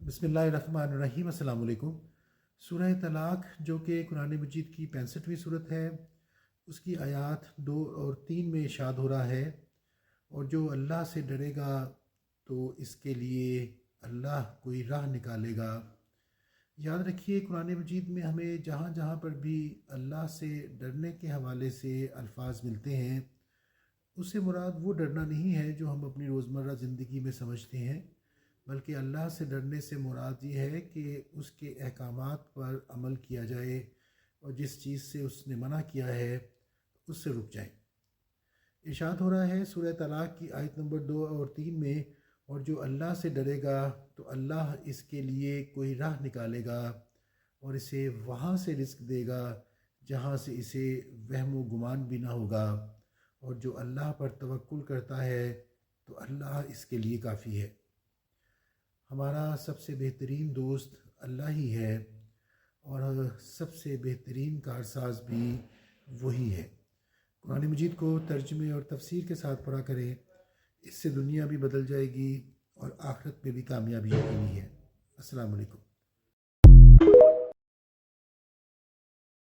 बिस्मिल्लाहिर्रहमानिर्रहीम। अस्सलाम वालेकुम। सूरह तलाक़ जो कि कुरान मजीद की 65वीं सूरत है, उसकी आयात 2 और 3 में इरशाद हो रहा है, और जो अल्लाह से डरेगा तो इसके लिए अल्लाह कोई राह निकालेगा। याद रखिए, कुरान मजीद में हमें जहाँ जहाँ पर भी अल्लाह से डरने के हवाले से अल्फाज मिलते हैं, उससे मुराद वो डरना नहीं है जो हम अपनी रोज़मर्रा ज़िंदगी में समझते हैं, बल्कि अल्लाह से डरने से मुराद ये है कि उसके अहकामात पर अमल किया जाए और जिस चीज़ से उसने मना किया है उससे रुक जाए। इरशाद हो रहा है सूरह तलाक़ की आयत नंबर 2 और 3 में, और जो अल्लाह से डरेगा तो अल्लाह इसके लिए कोई राह निकालेगा और इसे वहाँ से रिज़्क देगा जहाँ से इसे वहम व गुमान भी ना होगा, और जो अल्लाह पर तवक्कुल करता है तो अल्लाह इसके लिए काफ़ी है। हमारा सबसे बेहतरीन दोस्त अल्लाह ही है और सबसे बेहतरीन कारसाज भी वही है। कुरान मजीद को तर्जुमे और तफसीर के साथ पढ़ा करें, इससे दुनिया भी बदल जाएगी और आखिरत में भी कामयाबी यकीनी है। अस्सलाम वालेकुम।